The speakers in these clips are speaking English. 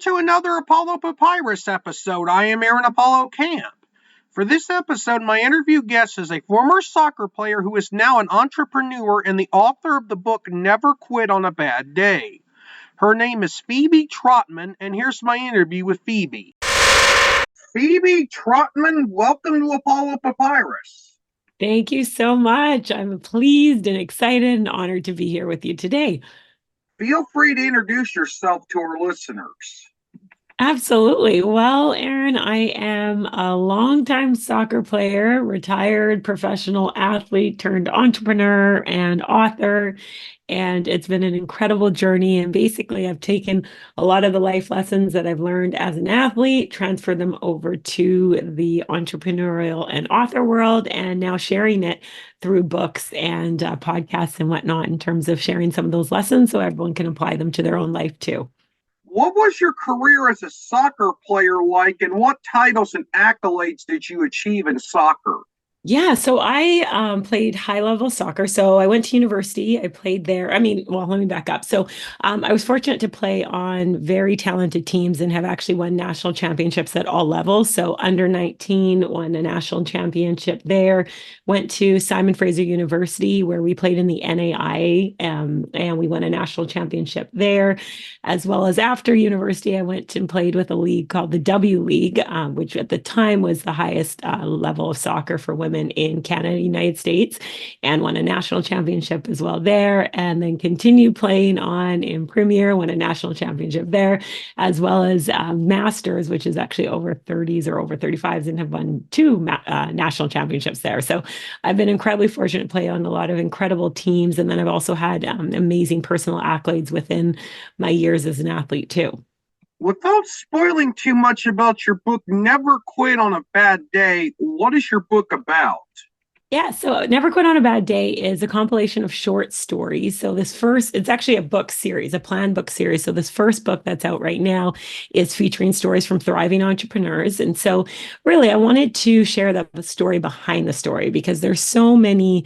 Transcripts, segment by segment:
to another Apollo Papyrus episode. I am Aaron Apollo Camp. For this episode, my interview guest is a former soccer player who is now an entrepreneur and the author of the book Never Quit on a Bad Day. Her name is Phebe Trotman, and here's my interview with Phebe. Phebe Trotman, welcome to Apollo Papyrus. Thank you so much. I'm pleased and excited and honored to be here with you today. Feel free to introduce yourself to our listeners. Absolutely. Well, Aaron, I am a longtime soccer player, retired professional athlete turned entrepreneur and author. And it's been an incredible journey. And basically, I've taken a lot of the life lessons that I've learned as an athlete, transferred them over to the entrepreneurial and author world, and now sharing it through books and podcasts and whatnot in terms of sharing some of those lessons so everyone can apply them to their own life too. What was your career as a soccer player like, and what titles and accolades did you achieve in soccer? Yeah, so I played high-level soccer. So I went to university. I played there. Let me back up. So I was fortunate to play on very talented teams and have actually won national championships at all levels. So under 19 won a national championship there. Went to Simon Fraser University where we played in the NAIA and we won a national championship there. As well as after university, I went and played with a league called the W League, which at the time was the highest level of soccer for women in Canada, United States, and won a national championship as well there, and then continued playing on in Premier, won a national championship there, as well as Masters, which is actually over 30s or over 35s, and have won two national championships there. So I've been incredibly fortunate to play on a lot of incredible teams, and then I've also had amazing personal accolades within my years as an athlete too. Without spoiling too much about your book, Never Quit on a Bad Day, what is your book about? Yeah, so Never Quit on a Bad Day is a compilation of short stories. So it's actually a book series, a planned book series. So this first book that's out right now is featuring stories from thriving entrepreneurs. And so really, I wanted to share the story behind the story because there's so many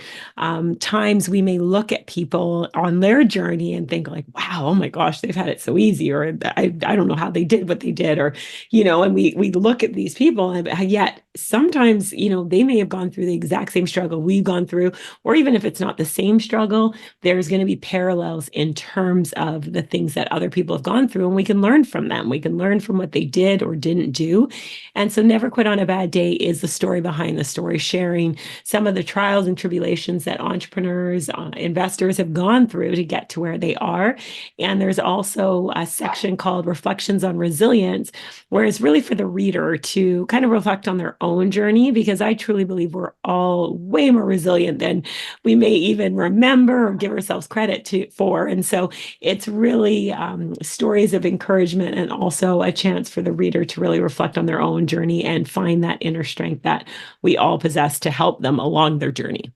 times we may look at people on their journey and think like, wow, oh my gosh, they've had it so easy, or I don't know how they did what they did, or, and we look at these people and yet sometimes, they may have gone through the exact same struggle we've gone through, or even if it's not the same struggle, there's going to be parallels in terms of the things that other people have gone through, and we can learn from them. We can learn from what they did or didn't do. And so Never Quit on a Bad Day is the story behind the story, sharing some of the trials and tribulations that entrepreneurs, investors have gone through to get to where they are. And there's also a section called Reflections on Resilience, where it's really for the reader to kind of reflect on their own journey, because I truly believe we're all way more resilient than we may even remember or give ourselves credit for. And so it's really stories of encouragement and also a chance for the reader to really reflect on their own journey and find that inner strength that we all possess to help them along their journey.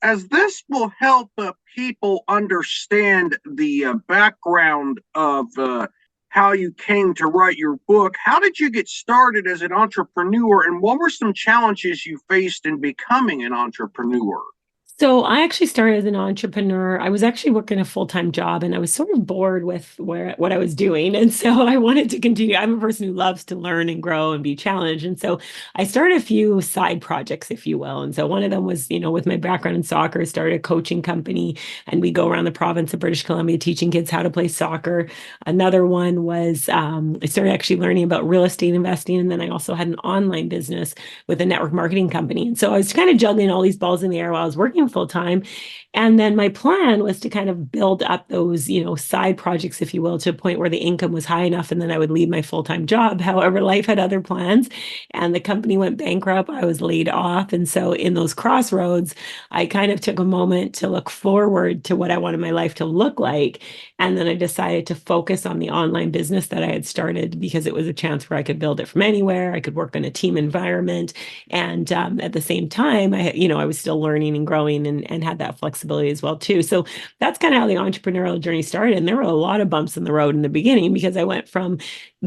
As this will help people understand the background of how you came to write your book, how did you get started as an entrepreneur, and what were some challenges you faced in becoming an entrepreneur? So I actually started as an entrepreneur. I was actually working a full-time job and I was sort of bored with what I was doing. And so I wanted to continue. I'm a person who loves to learn and grow and be challenged. And so I started a few side projects, if you will. And so one of them was, with my background in soccer, I started a coaching company and we go around the province of British Columbia teaching kids how to play soccer. Another one was I started actually learning about real estate investing. And then I also had an online business with a network marketing company. And so I was kind of juggling all these balls in the air while I was working full time. And then my plan was to kind of build up those, side projects, if you will, to a point where the income was high enough. And then I would leave my full-time job. However, life had other plans and the company went bankrupt. I was laid off. And so in those crossroads, I kind of took a moment to look forward to what I wanted my life to look like. And then I decided to focus on the online business that I had started because it was a chance where I could build it from anywhere. I could work in a team environment. And at the same time, I was still learning and growing time and had that flexibility as well too. So that's kind of how the entrepreneurial journey started. And there were a lot of bumps in the road in the beginning because I went from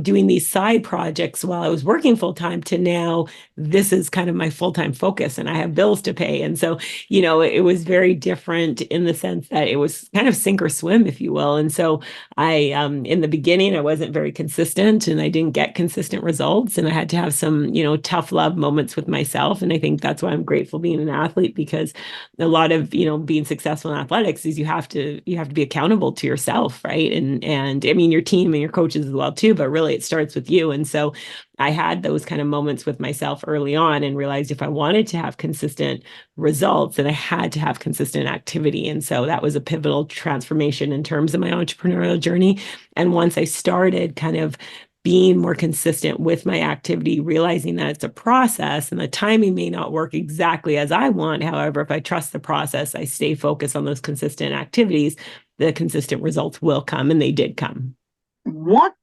doing these side projects while I was working full time to now this is kind of my full time focus and I have bills to pay. And so, it was very different in the sense that it was kind of sink or swim, if you will. And so in the beginning, I wasn't very consistent and I didn't get consistent results. And I had to have some, tough love moments with myself. And I think that's why I'm grateful being an athlete, because a lot of, being successful in athletics is you have to be accountable to yourself, right? And I mean, your team and your coaches as well too, but really it starts with you. And so I had those kind of moments with myself early on and realized if I wanted to have consistent results, then I had to have consistent activity. And so that was a pivotal transformation in terms of my entrepreneurial journey. And once I started kind of being more consistent with my activity, realizing that it's a process and the timing may not work exactly as I want. However, if I trust the process, I stay focused on those consistent activities, the consistent results will come, and they did come. What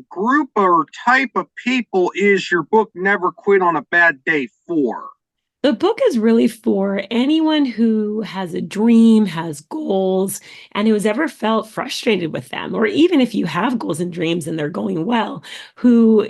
group or type of people is your book Never Quit on a Bad Day for? The book is really for anyone who has a dream, has goals, and who has ever felt frustrated with them, or even if you have goals and dreams and they're going well, who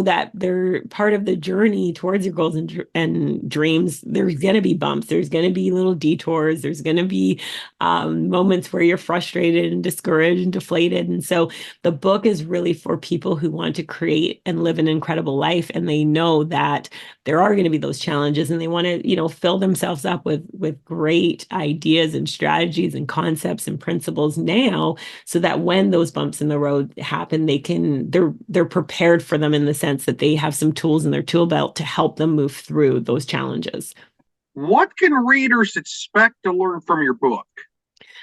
that they're part of the journey towards your goals and dreams. There's going to be bumps, there's going to be little detours, there's going to be moments where you're frustrated and discouraged and deflated. And so the book is really for people who want to create and live an incredible life, and they know that there are going to be those challenges and they want to fill themselves up with great ideas and strategies and concepts and principles now, so that when those bumps in the road happen, they're prepared for them, in the sense that they have some tools in their tool belt to help them move through those challenges. What can readers expect to learn from your book?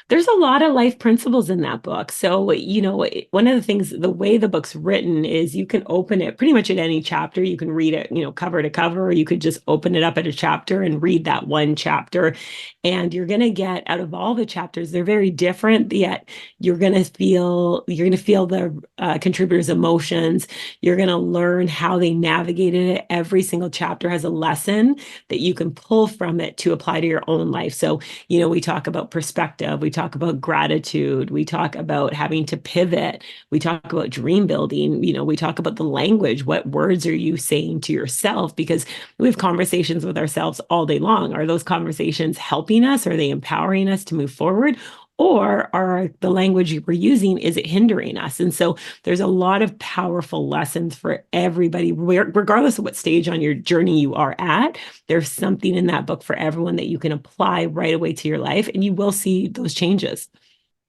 There's a lot of life principles in that book. So, one of the things, the way the book's written is you can open it pretty much at any chapter. You can read it, cover to cover, or you could just open it up at a chapter and read that one chapter. And you're going to get out of all the chapters, they're very different, yet you're going to feel the contributors' emotions. You're going to learn how they navigated it. Every single chapter has a lesson that you can pull from it to apply to your own life. So, we talk about perspective. We talk about gratitude. We talk about having to pivot. We talk about dream building. We talk about the language. What words are you saying to yourself? Because we have conversations with ourselves all day long. Are those conversations helping us? Are they empowering us to move forward? Or are the language we're using, is it hindering us? And so there's a lot of powerful lessons for everybody, regardless of what stage on your journey you are at. There's something in that book for everyone that you can apply right away to your life, and you will see those changes.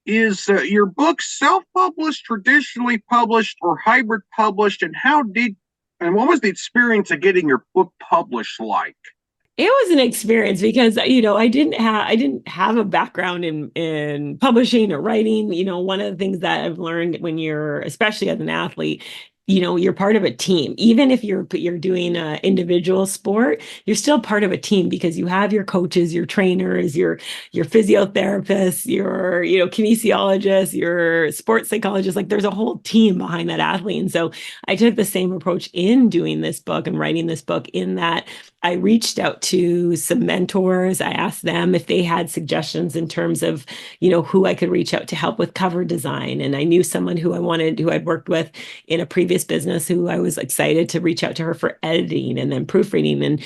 Is your book self-published, traditionally published, or hybrid published? And what was the experience of getting your book published like? It was an experience because I didn't have a background in publishing or writing. One of the things that I've learned when you're, especially as an athlete, you're part of a team. Even if you're doing an individual sport, you're still part of a team, because you have your coaches, your trainers, your physiotherapists, your kinesiologists, your sports psychologists. Like, there's a whole team behind that athlete. And so I took the same approach in doing this book and writing this book, in that I reached out to some mentors. I asked them if they had suggestions in terms of, who I could reach out to help with cover design. And I knew someone who I'd worked with in a previous business, who I was excited to reach out to her for editing and then proofreading. And,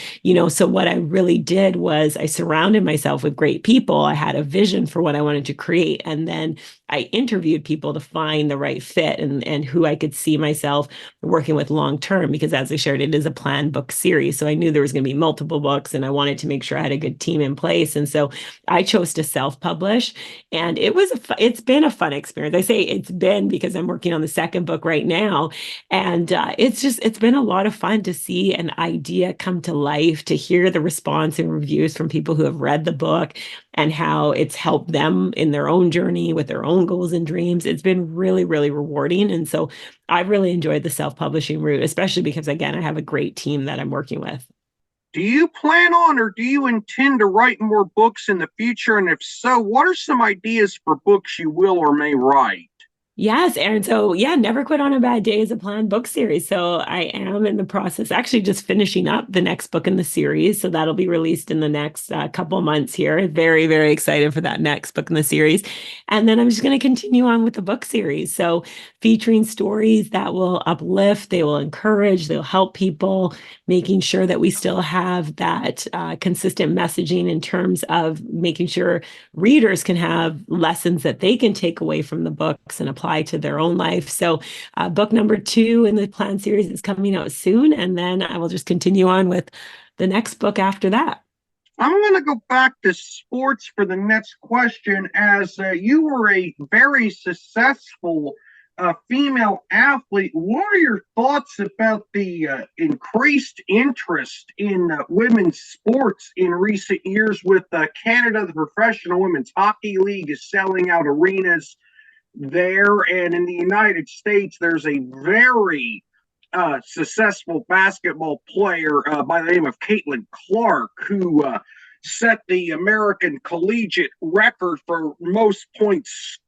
so what I really did was I surrounded myself with great people. I had a vision for what I wanted to create. And then I interviewed people to find the right fit and who I could see myself working with long term, because as I shared, it is a planned book series. So I knew there was going to be multiple books, and I wanted to make sure I had a good team in place. And so I chose to self-publish, and it's been a fun experience. I say it's been because I'm working on the second book right now. And it's been a lot of fun to see an idea come to life, to hear the response and reviews from people who have read the book and how it's helped them in their own journey with their own goals and dreams. It's been really, really rewarding. And so I've really enjoyed the self-publishing route, especially because, again, I have a great team that I'm working with. Do you plan on, or do you intend to write more books in the future? And if so, what are some ideas for books you will or may write? Yes, Aaron. So yeah, Never Quit on a Bad Day is a planned book series. So I am in the process, actually just finishing up the next book in the series. So that'll be released in the next couple months here. Very, very excited for that next book in the series. And then I'm just going to continue on with the book series. So featuring stories that will uplift, they will encourage, they'll help people, making sure that we still have that consistent messaging in terms of making sure readers can have lessons that they can take away from the books and apply to their own life. So, book number 2 in the plan series is coming out soon. And then I will just continue on with the next book after that. I'm going to go back to sports for the next question, as you were a very successful female athlete. What are your thoughts about the increased interest in women's sports in recent years with Canada, the Professional Women's Hockey League is selling out arenas there, and in the United States, there's a very successful basketball player by the name of Caitlin Clark, who set the American collegiate record for most points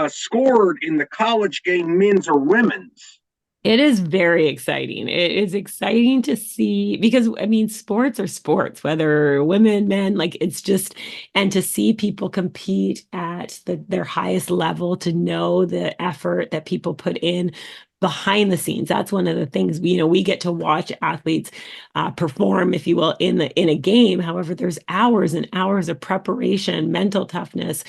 scored in the college game, men's or women's. It is very exciting. It is exciting to see because I mean, sports are sports, whether women, men, like it's just, and to see people compete at their highest level, to know the effort that people put in behind the scenes. That's one of the things we get to watch athletes perform, if you will, in a game. However, there's hours and hours of preparation, mental toughness,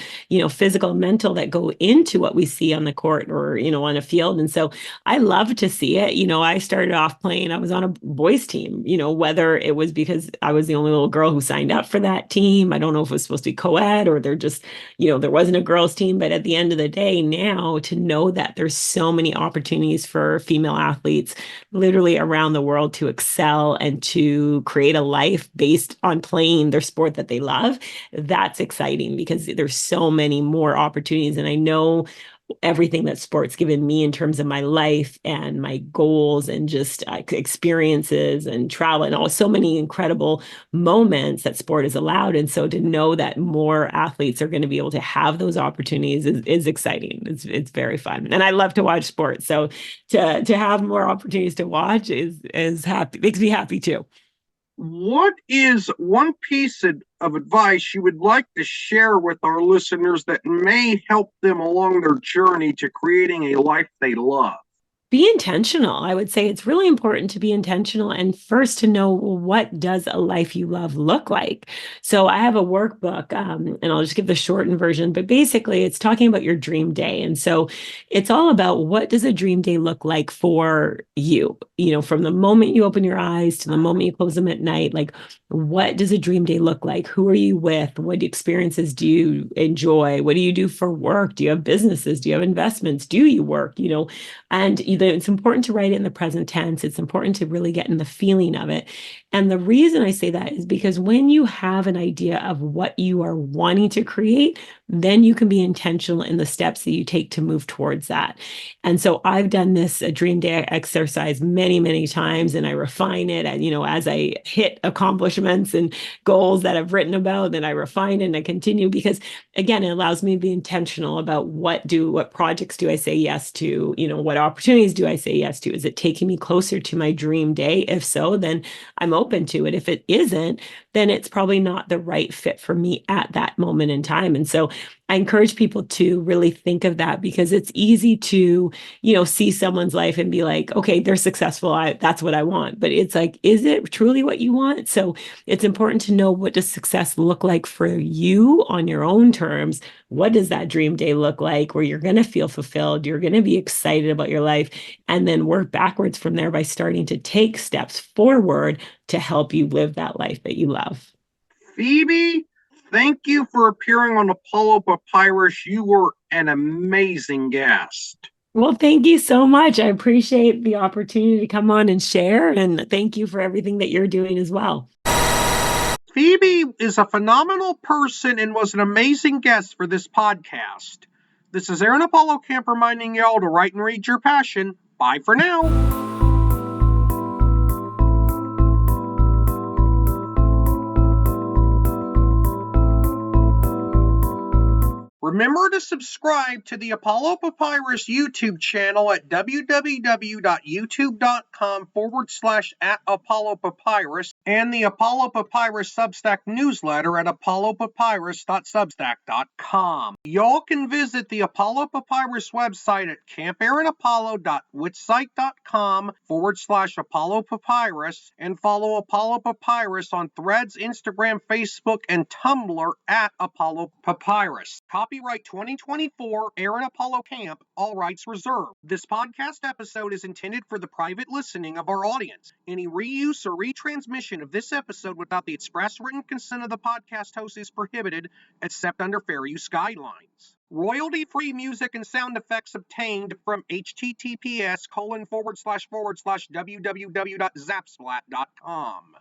physical, mental, that go into what we see on the court or on a field. And so I love to see it. I started off playing, I was on a boys team, whether it was because I was the only little girl who signed up for that team. I don't know if it was supposed to be co-ed or they're just, there wasn't a girls team. But at the end of the day, now to know that there's so many opportunities for female athletes literally around the world to excel and to create a life based on playing their sport that they love, that's exciting because there's so many more opportunities. And I know everything that sports given me in terms of my life and my goals and just experiences and travel and all, so many incredible moments that sport has allowed. And so to know that more athletes are going to be able to have those opportunities is exciting. It's very fun, and I love to watch sports. So to have more opportunities to watch is happy, makes me happy too. What is one piece of advice you would like to share with our listeners that may help them along their journey to creating a life they love? Be intentional. I would say it's really important to be intentional and first to know, well, what does a life you love look like? So I have a workbook, and I'll just give the shortened version, but basically it's talking about your dream day. And so it's all about, what does a dream day look like for you? From the moment you open your eyes to the moment you close them at night, like, what does a dream day look like? Who are you with? What experiences do you enjoy? What do you do for work? Do you have businesses? Do you have investments? Do you work? And it's important to write it in the present tense. It's important to really get in the feeling of it. And the reason I say that is because when you have an idea of what you are wanting to create, then you can be intentional in the steps that you take to move towards that. And so I've done this a dream day exercise many, many times, and I refine it. And, as I hit accomplishments and goals that I've written about, then I refine it and I continue, because again, it allows me to be intentional about what projects do I say yes to? What opportunities do I say yes to? Is it taking me closer to my dream day? If so, then I'm open to it. If it isn't, then it's probably not the right fit for me at that moment in time. And so I encourage people to really think of that, because it's easy to, see someone's life and be like, okay, they're successful. That's what I want. But it's like, is it truly what you want? So it's important to know, what does success look like for you on your own terms? What does that dream day look like where you're going to feel fulfilled? You're going to be excited about your life, and then work backwards from there by starting to take steps forward to help you live that life that you love. Phoebe, thank you for appearing on Apollo Papyrus. You were an amazing guest. Well, thank you so much. I appreciate the opportunity to come on and share, and thank you for everything that you're doing as well. Phoebe is a phenomenal person and was an amazing guest for this podcast. This is Aaron Apollo Camp reminding y'all to write and read your passion. Bye for now. Remember to subscribe to the Apollo Papyrus YouTube channel at www.youtube.com/@ApolloPapyrus and the Apollo Papyrus Substack newsletter at apollopapyrus.substack.com. Y'all can visit the Apollo Papyrus website at campaaronapollo.witsite.com/Apollo Papyrus and follow Apollo Papyrus on Threads, Instagram, Facebook, and Tumblr at Apollo Papyrus. Copyright 2024, Aaron Apollo Camp, all rights reserved. This podcast episode is intended for the private listening of our audience. Any reuse or retransmission of this episode without the express written consent of the podcast host is prohibited, except under fair use guidelines. Royalty-free music and sound effects obtained from https://www.zapsplat.com.